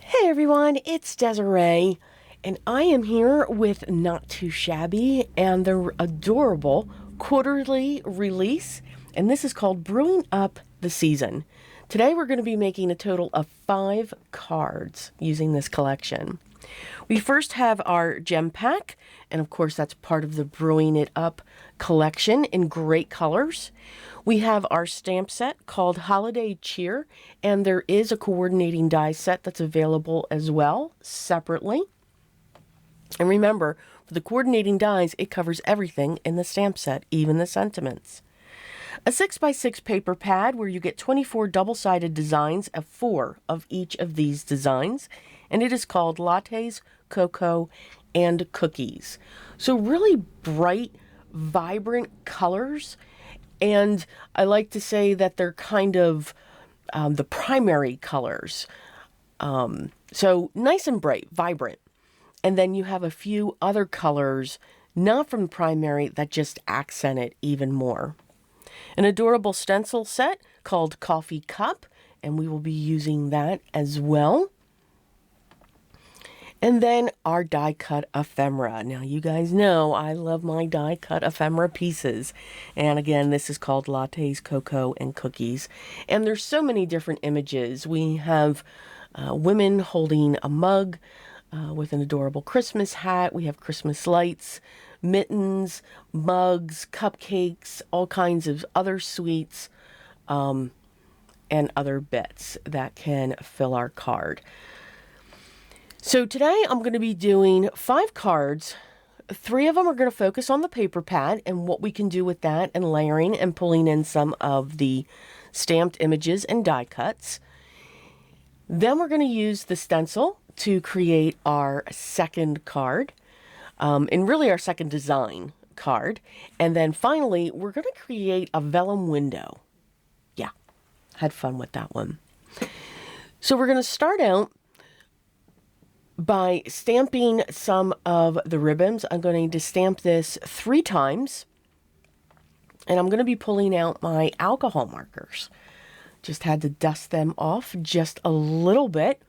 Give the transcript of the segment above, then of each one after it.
Hey everyone, it's Desiree, and I am here with Not Too Shabby and their adorable quarterly release, and this is called Brewing Up the Season. Today we're going to be making a total of 5 cards using this collection. We first have our gem pack, and of course that's part of the Brewing It Up collection in great colors. We have our stamp set called Holiday Cheer, and there is a coordinating die set that's available as well, separately. And remember, for the coordinating dies, it covers everything in the stamp set, even the sentiments. A 6x6 paper pad where you get 24 double-sided designs of 4 of each of these designs, and it is called Lattes, Cocoa, and Cookies. So really bright, vibrant colors, and I like to say that they're kind of the primary colors. So nice and bright, vibrant. And then you have a few other colors, not from primary, that just accent it even more. An adorable stencil set called Coffee Cup, and we will be using that as well. And then our die cut ephemera. Now you guys know I love my die cut ephemera pieces. And again, this is called Lattes, Cocoa, and Cookies. And there's so many different images. We have women holding a mug with an adorable Christmas hat. We have Christmas lights, mittens, mugs, cupcakes, all kinds of other sweets, and other bits that can fill our card. So today I'm going to be doing 5 cards. 3 of them are going to focus on the paper pad and what we can do with that, and layering and pulling in some of the stamped images and die cuts. Then we're going to use the stencil to create our second card, and really our second design card. And then finally, we're going to create a vellum window. Yeah, had fun with that one. So we're going to start out by stamping some of the ribbons. I'm going to stamp this 3 times, and I'm going to be pulling out my alcohol markers. Just had to dust them off just a little bit,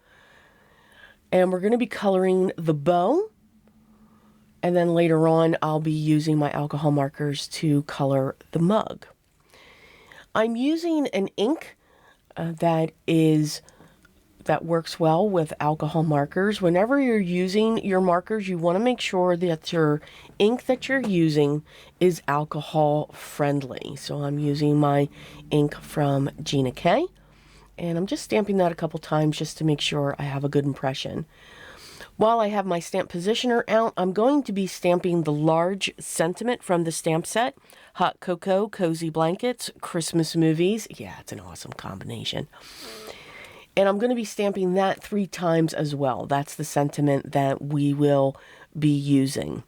and we're going to be coloring the bow, and then later on I'll be using my alcohol markers to color the mug. I'm using an ink that works well with alcohol markers. Whenever you're using your markers, you want to make sure that your ink that you're using is alcohol friendly. So I'm using my ink from Gina K, and I'm just stamping that a couple times just to make sure I have a good impression. While I have my stamp positioner out, I'm going to be stamping the large sentiment from the stamp set, Hot Cocoa, Cozy Blankets, Christmas Movies. Yeah, it's an awesome combination. And I'm going to be stamping that 3 times as well. That's the sentiment that we will be using.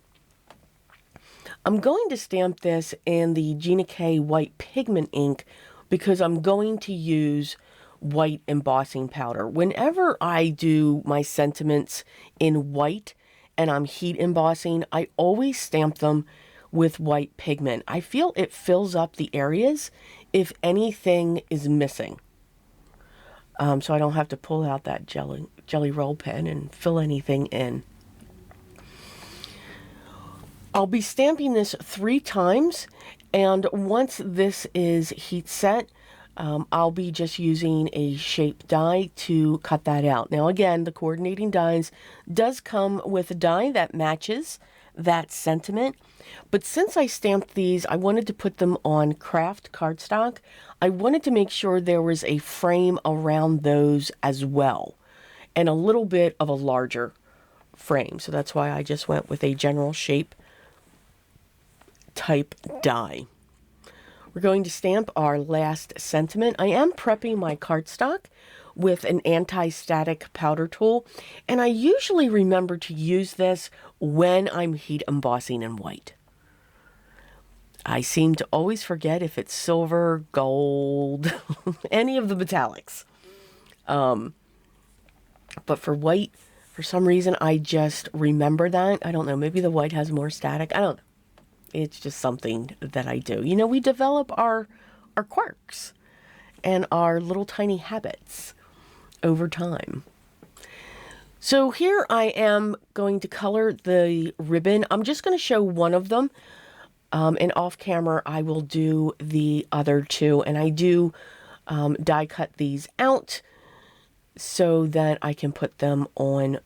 I'm going to stamp this in the Gina K white pigment ink because I'm going to use white embossing powder. Whenever I do my sentiments in white and I'm heat embossing, I always stamp them with white pigment. I feel it fills up the areas if anything is missing. So I don't have to pull out that jelly roll pen and fill anything in. I'll be stamping this 3 times, and once this is heat set, I'll be just using a shape die to cut that out. Now again, the coordinating dies does come with a die that matches that sentiment, but since I stamped these, I wanted to put them on craft cardstock. I wanted to make sure there was a frame around those as well, and a little bit of a larger frame. So that's why I just went with a general shape type die. We're going to stamp our last sentiment. I am prepping my cardstock with an anti-static powder tool, and I usually remember to use this when I'm heat embossing in white. I seem to always forget if it's silver, gold, any of the metallics. But for white, for some reason, I just remember that. I don't know, maybe the white has more static. I don't know. It's just something that I do. You know, we develop our quirks and our little tiny habits over time. So here I am going to color the ribbon. I'm just going to show one of them. And off camera, I will do the other two. And I do die cut these out so that I can put them on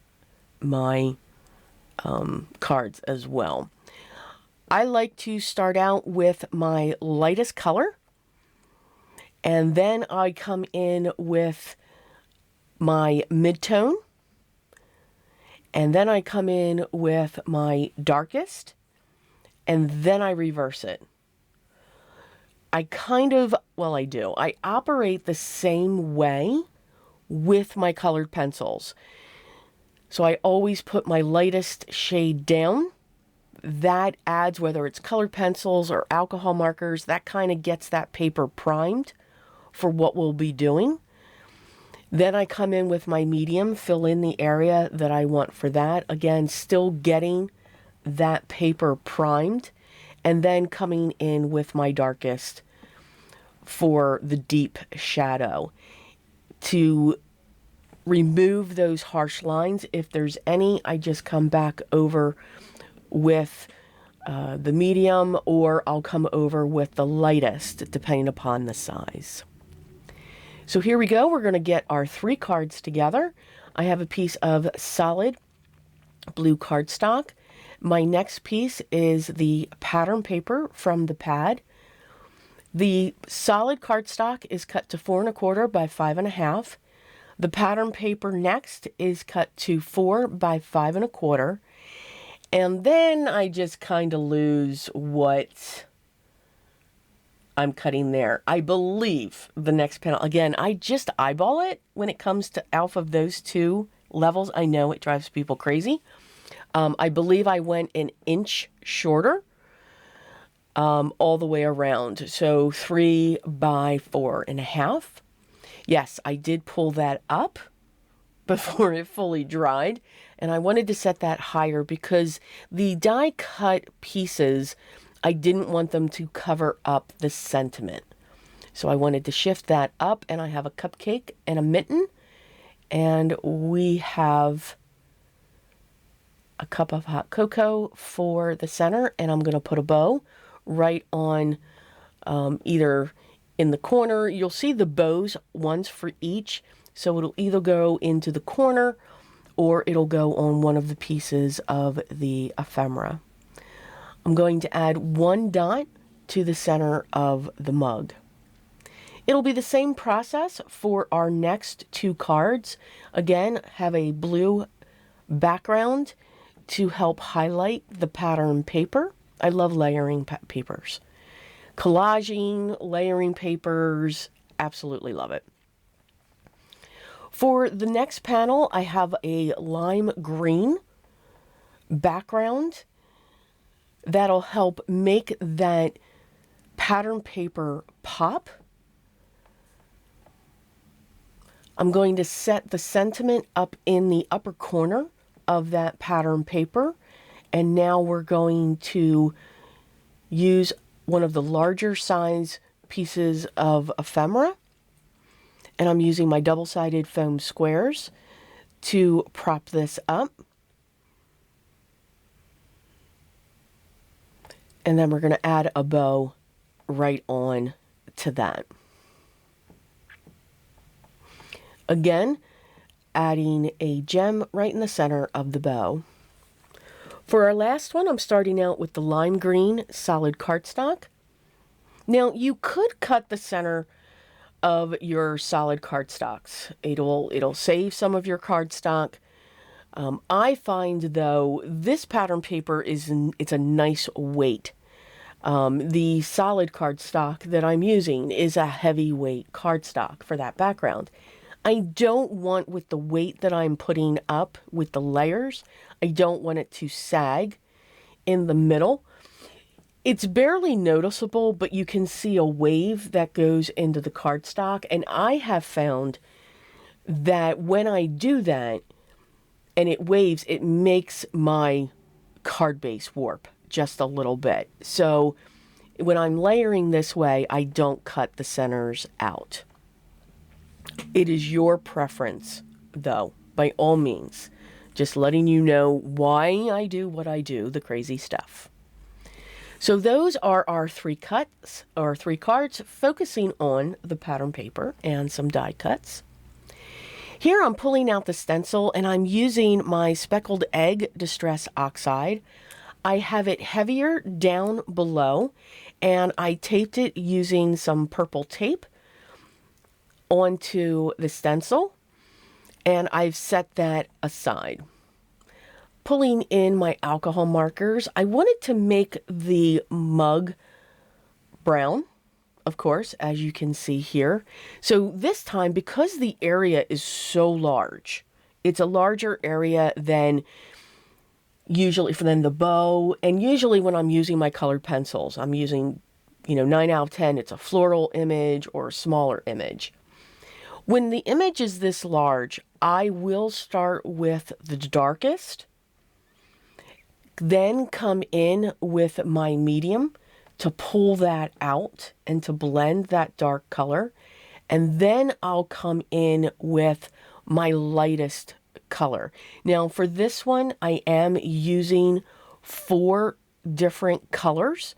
my cards as well. I like to start out with my lightest color, and then I come in with my mid-tone, and then I come in with my darkest, and then I reverse it. I operate the same way with my colored pencils. So I always put my lightest shade down. That adds, whether it's colored pencils or alcohol markers, that kind of gets that paper primed for what we'll be doing. Then I come in with my medium, fill in the area that I want for that. Again, still getting that paper primed, and then coming in with my darkest for the deep shadow to remove those harsh lines. If there's any, I just come back over with the medium, or I'll come over with the lightest, depending upon the size. So here we go. We're going to get our 3 cards together. I have a piece of solid blue cardstock. My next piece is the pattern paper from the pad. The solid cardstock is cut to 4 1/4 by 5 1/2. The pattern paper next is cut to 4 by 5 1/4. And then I just kind of lose what I'm cutting there. I believe the next panel, again, I just eyeball it when it comes to off of those 2 levels. I know it drives people crazy. I believe I went an inch shorter all the way around. So 3 by 4 1/2. Yes, I did pull that up before it fully dried, and I wanted to set that higher because the die cut pieces, I didn't want them to cover up the sentiment. So I wanted to shift that up, and I have a cupcake and a mitten, and we have a cup of hot cocoa for the center, and I'm going to put a bow right on either in the corner. You'll see the bows, ones for each. So it'll either go into the corner or it'll go on one of the pieces of the ephemera. I'm going to add 1 dot to the center of the mug. It'll be the same process for our next 2 cards. Again, have a blue background to help highlight the pattern paper. I love layering papers. Collaging, layering papers, absolutely love it. For the next panel, I have a lime green background that'll help make that pattern paper pop. I'm going to set the sentiment up in the upper corner of that pattern paper, and now we're going to use one of the larger size pieces of ephemera, and I'm using my double-sided foam squares to prop this up. And then we're going to add a bow right on to that. Again, adding a gem right in the center of the bow. For our last one, I'm starting out with the lime green solid cardstock. Now, you could cut the center of your solid cardstocks. It'll save some of your cardstock. I find, though, this pattern paper it's a nice weight. The solid cardstock that I'm using is a heavyweight cardstock for that background. I don't want, with the weight that I'm putting up with the layers, I don't want it to sag in the middle. It's barely noticeable, but you can see a wave that goes into the cardstock. And I have found that when I do that and it waves, it makes my card base warp just a little bit. So when I'm layering this way, I don't cut the centers out. It is your preference, though, by all means. Just letting you know why I do what I do, the crazy stuff. So those are our 3 cuts, or 3 cards, focusing on the pattern paper and some die cuts. Here I'm pulling out the stencil and I'm using my Speckled Egg Distress Oxide. I have it heavier down below and I taped it using some purple tape onto the stencil, and I've set that aside. Pulling in my alcohol markers, I wanted to make the mug brown, of course, as you can see here. So this time, because the area is so large, it's a larger area than usually for the bow, and usually when I'm using my colored pencils, I'm using, 9 out of 10, it's a floral image or a smaller image. When the image is this large, I will start with the darkest, then come in with my medium to pull that out and to blend that dark color. And then I'll come in with my lightest color. Now for this one, I am using 4 different colors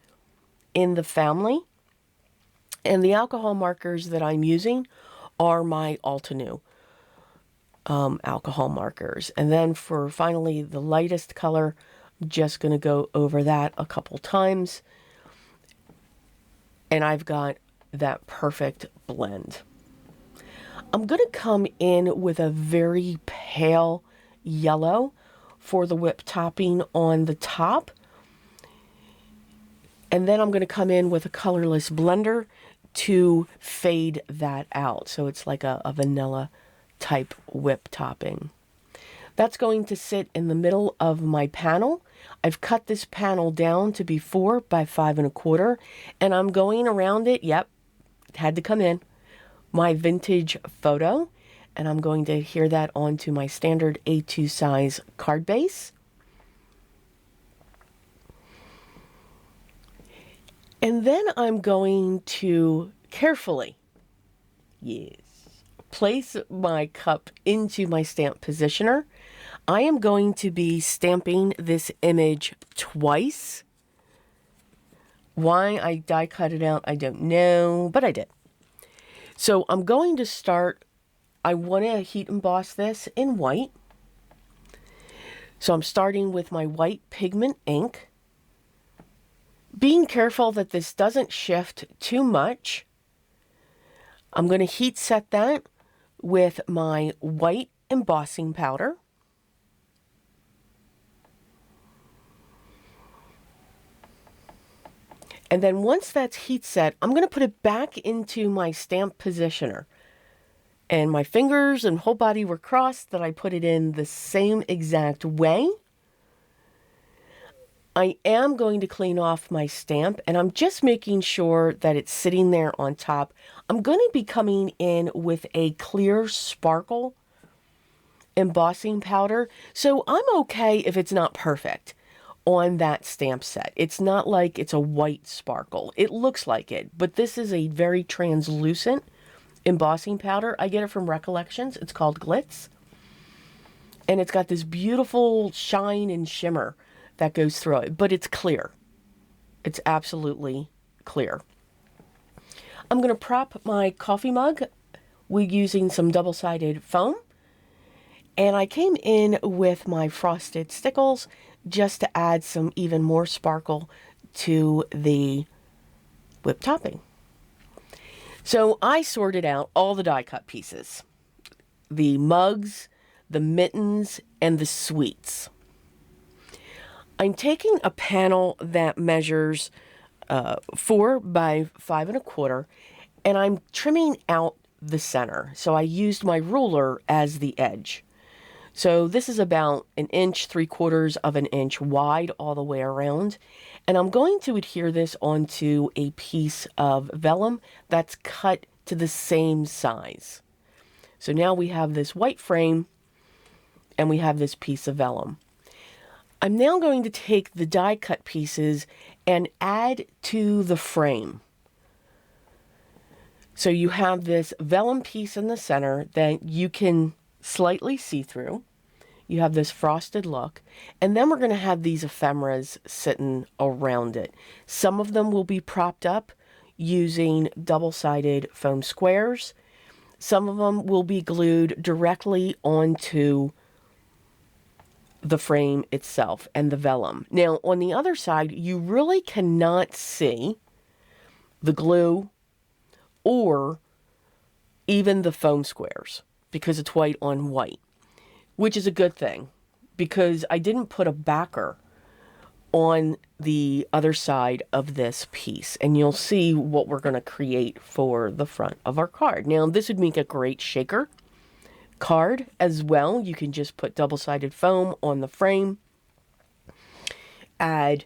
in the family. And the alcohol markers that I'm using are my Altenew alcohol markers. And then for finally the lightest color, I'm just going to go over that a couple times. And I've got that perfect blend. I'm going to come in with a very pale yellow for the whip topping on the top. And then I'm going to come in with a colorless blender to fade that out. So it's like a vanilla type whip topping. That's going to sit in the middle of my panel. I've cut this panel down to be 4 by 5 1/4, and I'm going around it. Yep, it had to come in. My vintage photo, and I'm going to adhere that onto my standard A2 size card base. And then I'm going to carefully, place my cup into my stamp positioner. I am going to be stamping this image twice. Why I die cut it out, I don't know, but I did. So I'm going to start, I want to heat emboss this in white. So I'm starting with my white pigment ink. Being careful that this doesn't shift too much. I'm going to heat set that with my white embossing powder. And then once that's heat set, I'm going to put it back into my stamp positioner. And my fingers and whole body were crossed that I put it in the same exact way. I am going to clean off my stamp, and I'm just making sure that it's sitting there on top. I'm going to be coming in with a clear sparkle embossing powder, so I'm okay if it's not perfect on that stamp set. It's not like it's a white sparkle. It looks like it, but this is a very translucent embossing powder. I get it from Recollections. It's called Glitz, and it's got this beautiful shine and shimmer that goes through it, but it's clear. It's absolutely clear. I'm going to prop my coffee mug with using some double-sided foam, and I came in with my frosted stickles just to add some even more sparkle to the whip topping. So I sorted out all the die cut pieces, the mugs, the mittens, and the sweets. I'm taking a panel that measures 4 by 5 1/4, and I'm trimming out the center. So I used my ruler as the edge. So this is about 1 3/4 of an inch wide all the way around. And I'm going to adhere this onto a piece of vellum that's cut to the same size. So now we have this white frame and we have this piece of vellum. I'm now going to take the die cut pieces and add to the frame. So you have this vellum piece in the center that you can slightly see-through. You have this frosted look, and then we're going to have these ephemeras sitting around it. Some of them will be propped up using double-sided foam squares. Some of them will be glued directly onto the frame itself and the vellum. Now, on the other side, you really cannot see the glue or even the foam squares because it's white on white, which is a good thing because I didn't put a backer on the other side of this piece, and you'll see what we're going to create for the front of our card. Now, this would make a great shaker card as well. You can just put double-sided foam on the frame, add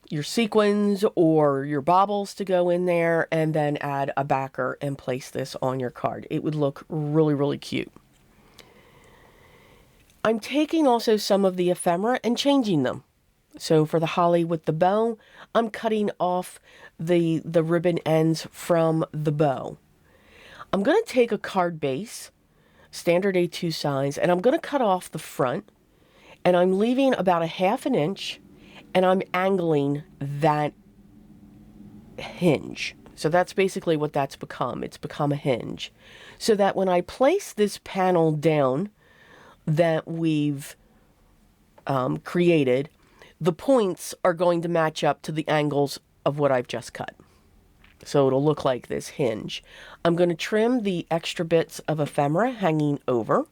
your sequins or your baubles to go in there, and then add a backer and place this on your card. It would look really, really cute. I'm taking also some of the ephemera and changing them. So for the holly with the bow, I'm cutting off the ribbon ends from the bow. I'm going to take a card base, standard A2 size, and I'm going to cut off the front, and I'm leaving about a 1/2 inch, and I'm angling that hinge. So that's basically what that's become. It's become a hinge. So that when I place this panel down that we've created, the points are going to match up to the angles of what I've just cut. So it'll look like this hinge. I'm going to trim the extra bits of ephemera hanging over.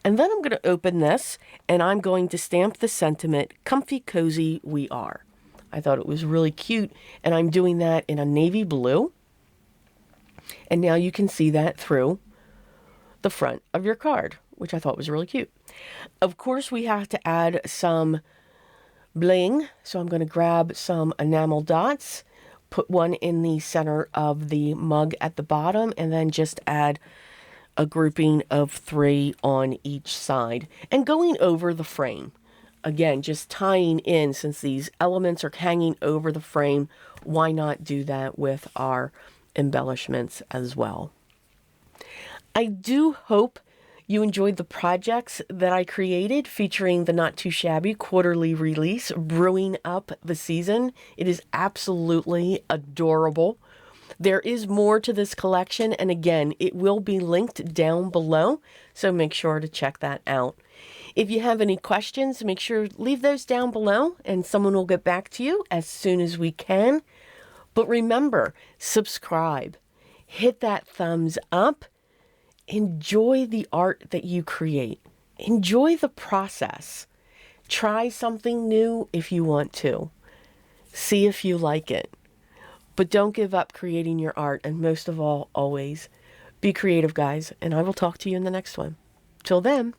And then I'm going to open this, and I'm going to stamp the sentiment, "Comfy Cozy We Are." I thought it was really cute, and I'm doing that in a navy blue. And now you can see that through the front of your card, which I thought was really cute. Of course, we have to add some bling, so I'm going to grab some enamel dots, put one in the center of the mug at the bottom, and then just add a grouping of 3 on each side and going over the frame. Again, just tying in, since these elements are hanging over the frame, why not do that with our embellishments as well? I do hope you enjoyed the projects that I created featuring the Not Too Shabby quarterly release, Brewing Up the Season. It is absolutely adorable. There is more to this collection, and again, it will be linked down below, so make sure to check that out. If you have any questions, make sure to leave those down below, and someone will get back to you as soon as we can. But remember, subscribe, hit that thumbs up, enjoy the art that you create. Enjoy the process. Try something new if you want to. See if you like it. But don't give up creating your art, and most of all, always be creative, guys, and I will talk to you in the next one. Till then.